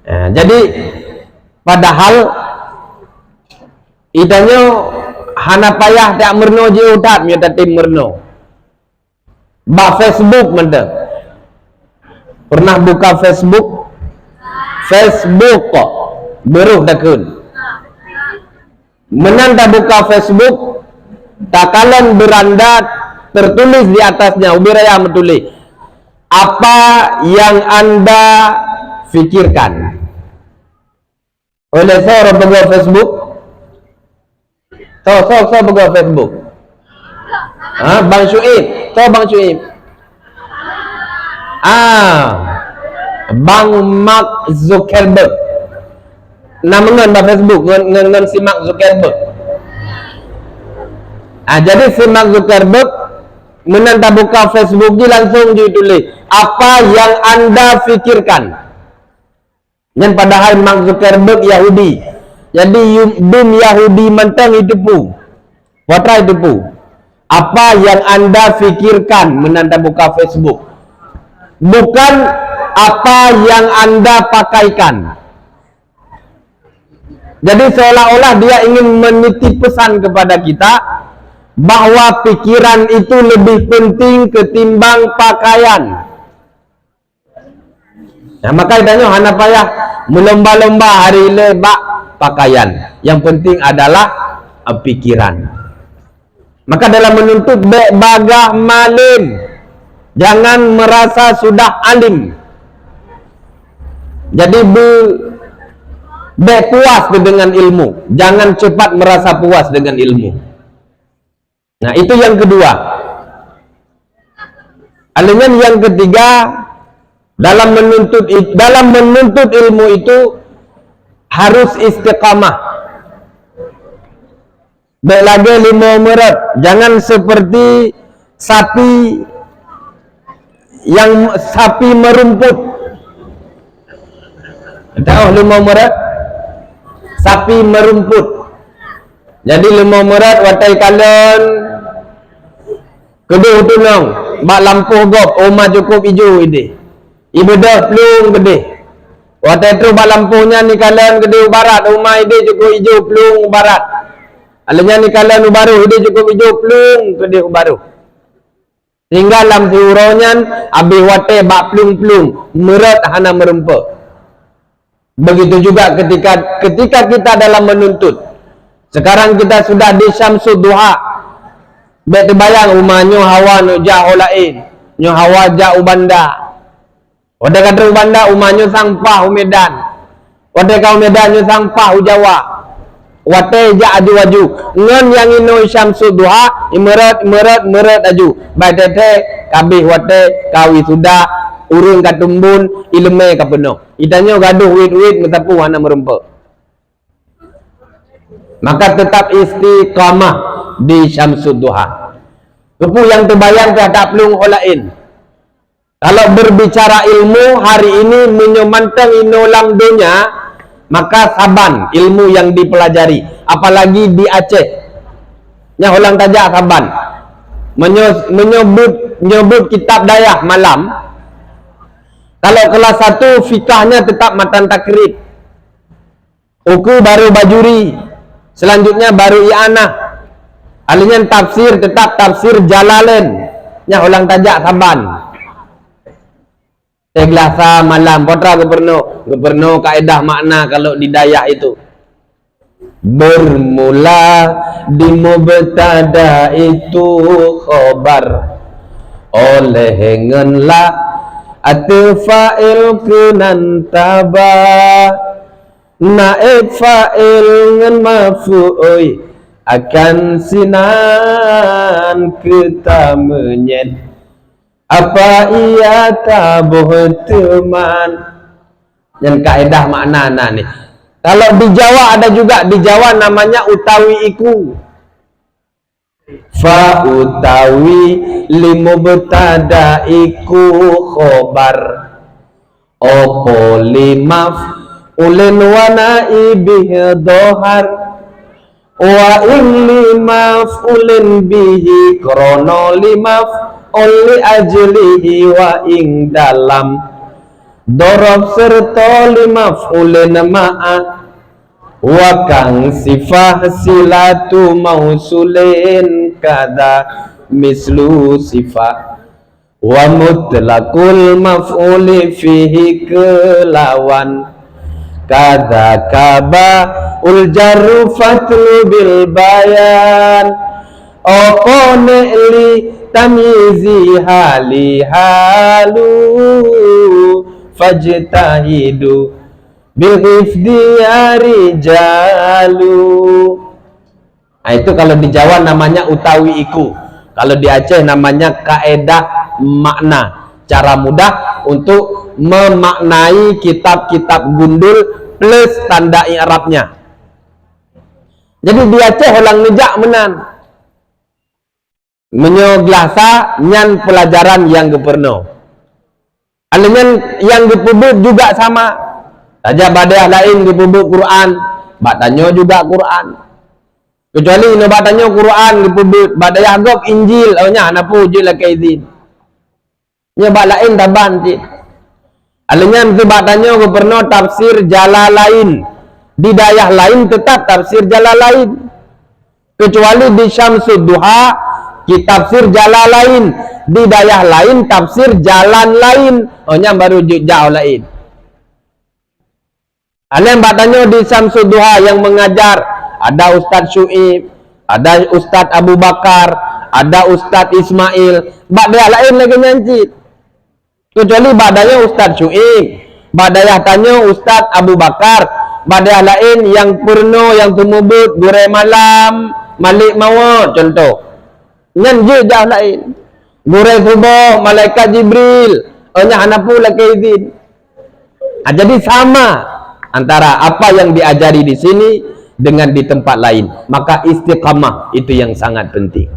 Nah, jadi padahal idanyo hana payah tak merno je utat nya tatim merno. Ba Facebook mende. Pernah buka Facebook kok beruh dakun. Menanda buka Facebook, takalan beranda tertulis di atasnya, ubiraya metulis, apa yang Anda fikirkan. Oleh saya buka Facebook, so buka Facebook. Bang Syuib, Bang Syuib. Bang Mark Zuckerberg. Nama ngan Facebook, ngan si Mark Zuckerberg. Jadi si Mark Zuckerberg menanda buka Facebook dia langsung ditulis apa yang Anda fikirkan. Dan padahal Mark Zuckerberg Yahudi. Jadi bim Yahudi mentang itu pu. Watra itu pu. Apa yang Anda fikirkan menanda buka Facebook. Bukan apa yang Anda pakaikan. Jadi seolah-olah dia ingin menitip pesan kepada kita bahwa pikiran itu lebih penting ketimbang pakaian. Nah, maka ditanya hana payah melomba-lomba hari lebak pakaian. Yang penting adalah pikiran. Maka dalam menuntut bagah malim, jangan merasa sudah alim. Jadi puas dengan ilmu. Jangan cepat merasa puas dengan ilmu. Nah, itu yang kedua. Elemen yang ketiga, dalam menuntut ilmu itu harus istiqamah. Baik lagi 5 merat. Jangan seperti sapi merumput. Tahu 5 merat? Sapi merumput. Jadi 5 merat watai kalian kedua tunang bak lampuh gop rumah cukup hijau ini. Ibu dah pelung gede. Watai tu bak lampuhnya ni kalian gede barat rumah ide cukup hijau pelung barat. Alanya ni kalian baru ide cukup hijau pelung gede baru. Tinggal dalam siuronyan habis watai bak pelung-pelung merat hana merumput. Begitu juga ketika kita dalam menuntut. Sekarang kita sudah di Syamsul Duha. Bet bayang umahnya hawa nu jauh lain. Nyo hawa jauh banda. Wadah kata banda umahnya sangpah Medan. Wadah kau Medan nyo sangpah Jawa. wate ja aju ngan yang ino syamsul duha meret aju bai tete kabih wate kawi sudah urun katumbun ilme ka penuh itanyo gaduh wit metapu wana merempe maka tetap istiqamah di syamsul duha. Kepu yang terbayang terhadap lung olain. Kalau berbicara ilmu hari ini menyemantang inolam dunia, maka saban ilmu yang dipelajari, apalagi di Aceh. Nya ulang tajak saban. Menyebut kitab dayah malam. Kalau kelas 1 fikahnya tetap matan takrib. Uku baru bajuri. Selanjutnya baru i'anah. Alinya tafsir tetap tafsir Jalalain. Nya ulang tajak saban. Segelasa malam potra gubernur kaedah makna kalau di dayah itu. Bermula di mubtada itu khobar oleh ngenla atfa'il kunantaba naib fa'il ngen mafu'oi akan sinan kita menyet apa ia tabuh teman yang kaedah makna nih. Kalau di Jawa ada juga, di Jawa namanya utawi iku. Fa utawi limubtada iku khobar opo limaf ulen wana ibih dohar wa in limaf ulen bihi krono limaf oli ajlihi wa ing dalam dorob serta limaf ulen ma'a wa kang sifah silatu mausulin kada mislu sifah wa mutlaqul maf'uli fihi kelawan kada kaba ul jarru fatlu bil bayan opo ne'li tamyizi hali halu fajtahidu bil ifdiyari jalu. Nah, itu kalau di Jawa namanya utawi iku. Kalau di Aceh namanya kaedah makna. Cara mudah untuk memaknai kitab-kitab gundul plus tanda i'rabnya. Jadi di Aceh ulang nejak menan. Menyoglasa nyan pelajaran yang gubernur. Alinya yang dipubuk juga sama. Saja badai lain dipubuk Quran, batanyo juga Quran. Kecuali ino batanyo Quran dipubuk, badai agok Injil, awnya anapu ujil la kaizin. Nya bak lain taban ti. Alinya itu batanyo gubernur tafsir Jalalain. Di dayah lain tetap tafsir Jalalain. Kecuali di Syamsul Duha tafsir Jalalain, di dayah lain tafsir jalan lain. Ohnya baru jauh lain. Alian batanyo di Syamsul Duha yang mengajar ada Ustadz Syuib, ada Ustadz Abu Bakar, ada Ustadz Ismail. Badayah lain lagi nyancit. Kecuali badayah Ustadz Syuib, badayah tanyo Ustadz Abu Bakar, badayah lain yang purno yang tumubut gure malam Malik Mawad contoh. Nyan je jauh lain. Gure subuh malaikat Jibril. Ohnya hanapu la kaizin. Jadi sama antara apa yang diajari di sini dengan di tempat lain. Maka istiqamah itu yang sangat penting.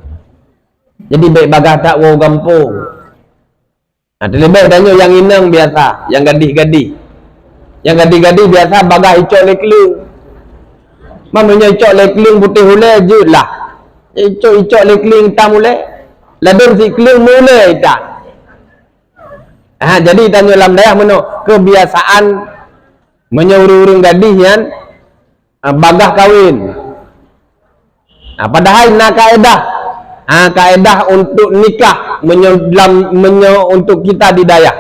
Jadi baik bagah tak wow gampung. Nah, terlebih tanya yang inang biasa, yang gadih-gadih. Yang gadih-gadih biasa bagah icok leklung. Mamanya icok leklung putih hule je lah. Icok leklung hitam hule. Ladun si kelung mule hitam. Jadi tanya dalam dayah mana kebiasaan menyuruh gadis yang bagah kawin. Padahal nak kaedah untuk nikah untuk kita di dayah.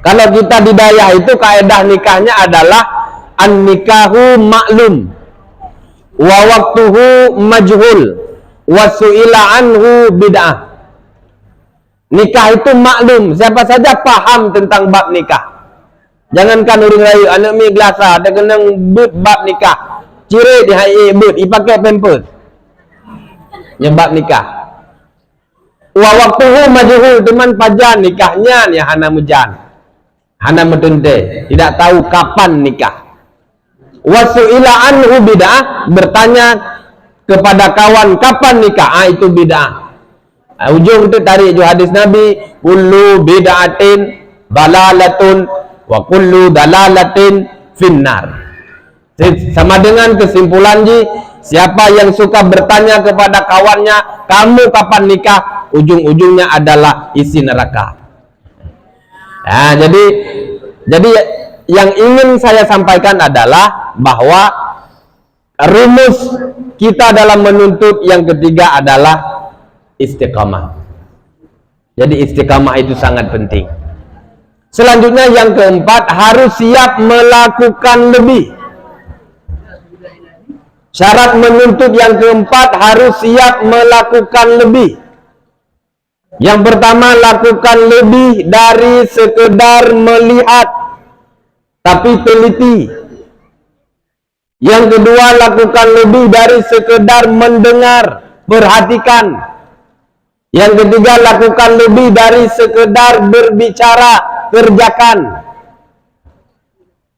Kalau kita di dayah itu kaedah nikahnya adalah an-nikahu maklum wa waktuhu majhul wa su'ila anhu bid'ah. Nikah itu maklum, siapa saja paham tentang bab nikah. Jangankan orang rayu, anak mi gelasa, ada kena bab nikah. Ciri di hai but, pakai pampers. Nyebab nikah. Wa waktuhu majhul, teman pajan nikahnya ni hana mujan. Hana metunte, tidak tahu kapan nikah. Wa su'ila anhu bid'ah, bertanya kepada kawan kapan nikah, itu bid'ah. Ujung tu tarik ju hadis Nabi, kullu bid'atin dalalatun wa kullu dalalatin finnar. Sama dengan kesimpulan ji, siapa yang suka bertanya kepada kawannya, kamu kapan nikah, ujung-ujungnya adalah isi neraka. Nah, jadi yang ingin saya sampaikan adalah bahwa rumus kita dalam menuntut yang ketiga adalah istiqamah. Jadi istiqamah itu sangat penting. Selanjutnya yang keempat, harus siap melakukan lebih. Syarat menuntut yang keempat, harus siap melakukan lebih. Yang pertama, lakukan lebih dari sekedar melihat, tapi teliti. Yang kedua, lakukan lebih dari sekedar mendengar, perhatikan. Yang ketiga, lakukan lebih dari sekedar berbicara, kerjakan.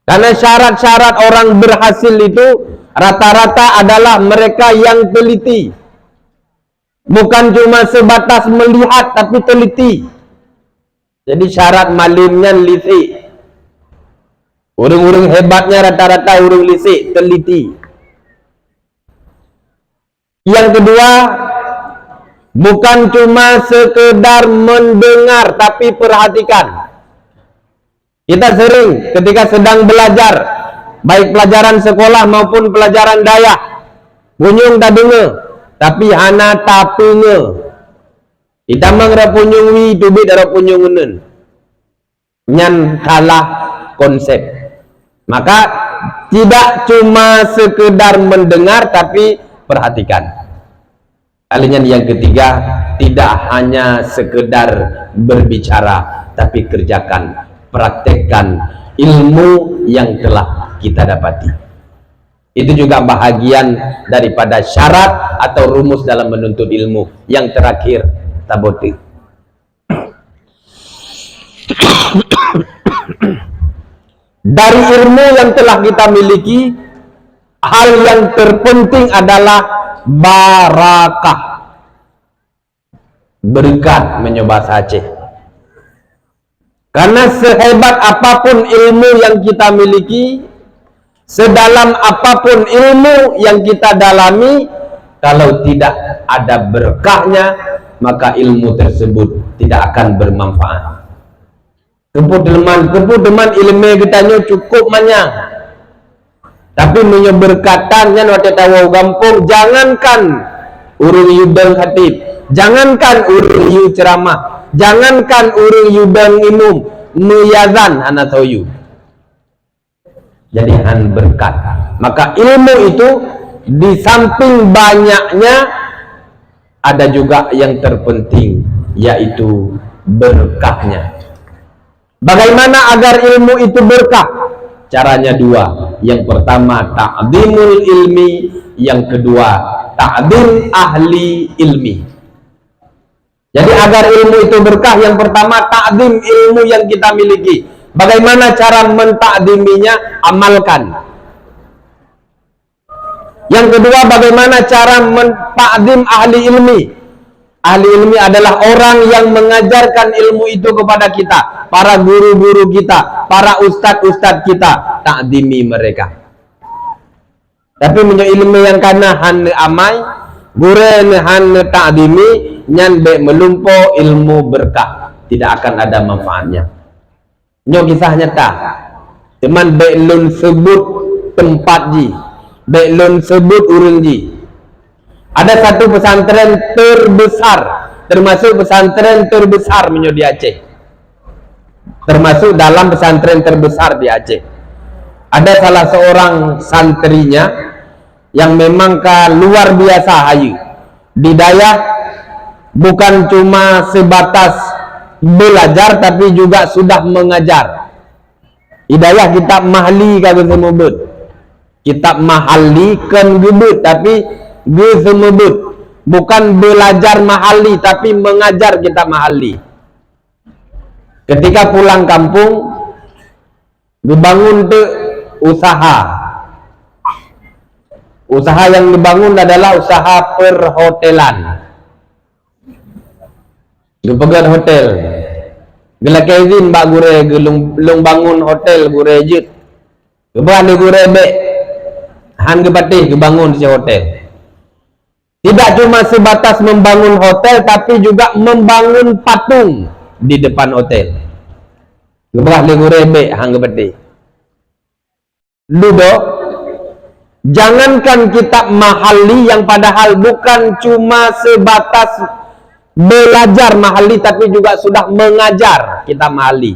Karena syarat-syarat orang berhasil itu rata-rata adalah mereka yang teliti. Bukan cuma sebatas melihat, tapi teliti. Jadi syarat malimnya lisik. Orang-orang hebatnya rata-rata orang lisik, teliti. Yang kedua, bukan cuma sekedar mendengar, tapi perhatikan. Kita sering ketika sedang belajar, baik pelajaran sekolah maupun pelajaran daya, punyung tak dengar, tapi hana tapunge. Kita mengira punyung wi, tubit ada punyung unen. Nyan kalah konsep. Maka tidak cuma sekedar mendengar, tapi perhatikan. Kalinya yang ketiga, tidak hanya sekedar berbicara, tapi kerjakan, praktekkan ilmu yang telah kita dapati. Itu juga bahagian daripada syarat atau rumus dalam menuntut ilmu. Yang terakhir, tabote. Dari ilmu yang telah kita miliki, hal yang terpenting adalah barakah, berkat menyoba Aceh. Karena sehebat apapun ilmu yang kita miliki, sedalam apapun ilmu yang kita dalami, kalau tidak ada berkahnya, maka ilmu tersebut tidak akan bermanfaat. Keput deman ilmu kita cukup manyang, tapi menyeberkatannya waktu tahu gampung. Jangankan urung yudang khatib, jangankan urung yu ceramah, jangankan urung yudang imum, meyazan anak tahu. Jadi han berkat. Maka ilmu itu di samping banyaknya, ada juga yang terpenting, yaitu berkahnya. Bagaimana agar ilmu itu berkah? Caranya dua. Yang pertama, ta'zimul ilmi. Yang kedua, ta'zim ahli ilmi. Jadi agar ilmu itu berkah, yang pertama ta'zim ilmu yang kita miliki. Bagaimana cara mentakdiminya? Amalkan. Yang kedua, bagaimana cara mentakdim ahli ilmi? Ahli ilmi adalah orang yang mengajarkan ilmu itu kepada kita, para guru-guru kita, para ustadz-ustadz kita, takdimi mereka. Tapi punya ilmu yang kana han amai, gure han takdimi, nyan be melumpo ilmu berkah, tidak akan ada manfaatnya. Nyo kisah nyata, cuman belum sebut tempat ji, belum sebut urun ji. Ada satu pesantren terbesar, termasuk pesantren terbesar di Aceh, termasuk dalam pesantren terbesar di Aceh. Ada salah seorang santrinya yang memang luar biasa hayu. Di Dayak bukan cuma sebatas belajar, tapi juga sudah mengajar. Hidayah kitab mahli kagak semubut. Kita mahalli kan gebut tapi ge semebut. Bukan belajar mahalli tapi mengajar kita mahalli. Ketika pulang kampung, dibangun tu usaha. Usaha yang dibangun adalah usaha perhotelan. Dipegang hotel. Gila kezin bak gure gelung bangun hotel gure jut. Keban gure be. Han ge patih ge bangun si hotel. Tidak cuma sebatas membangun hotel, tapi juga membangun patung di depan hotel. Gebah legurebe hang gebede. Ludo, jangankan kita mahalli yang padahal bukan cuma sebatas belajar mahalli, tapi juga sudah mengajar kita mahalli.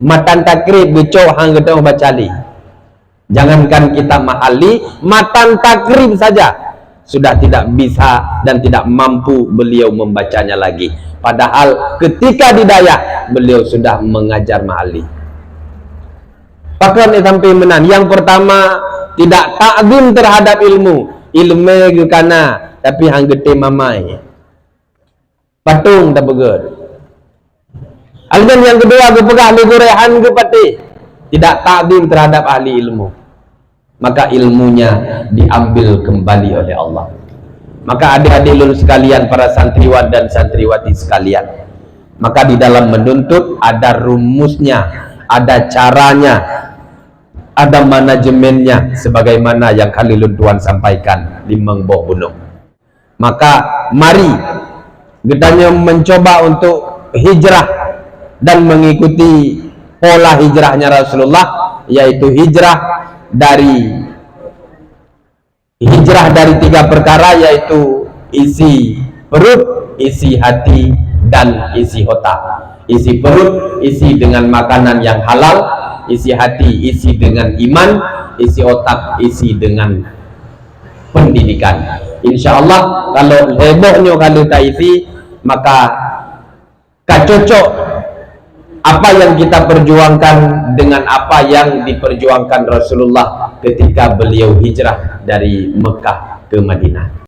Matan takrib becok hang gedong bacali. Jangankan kita mahalli, matan takrib saja sudah tidak bisa dan tidak mampu beliau membacanya lagi. Padahal ketika di Dayak beliau sudah mengajar mahalli. Pakan sampai menan. Yang pertama, tidak takzim terhadap ilmu. Ilmu ke kana tapi hang gede mamai. Patung tak begut. Algan yang kedua ke pegah legurehan ke pati. Tidak takzim terhadap ahli ilmu. Maka ilmunya diambil kembali oleh Allah. Maka adik-adik lulus sekalian, para santriwan dan santriwati sekalian, maka di dalam menuntut ada rumusnya, ada caranya, ada manajemennya, sebagaimana yang Khalilun Tuan sampaikan di Mengbok Gunung. Maka mari kita mencoba untuk hijrah dan mengikuti pola hijrahnya Rasulullah, yaitu hijrah dari 3 perkara, yaitu isi perut, isi hati, dan isi otak. Isi perut, isi dengan makanan yang halal. Isi hati, isi dengan iman. Isi otak, isi dengan pendidikan. Insya Allah kalau hebohnya kalau tak isi, maka kacocok apa yang kita perjuangkan dengan apa yang diperjuangkan Rasulullah ketika beliau hijrah dari Mekah ke Madinah.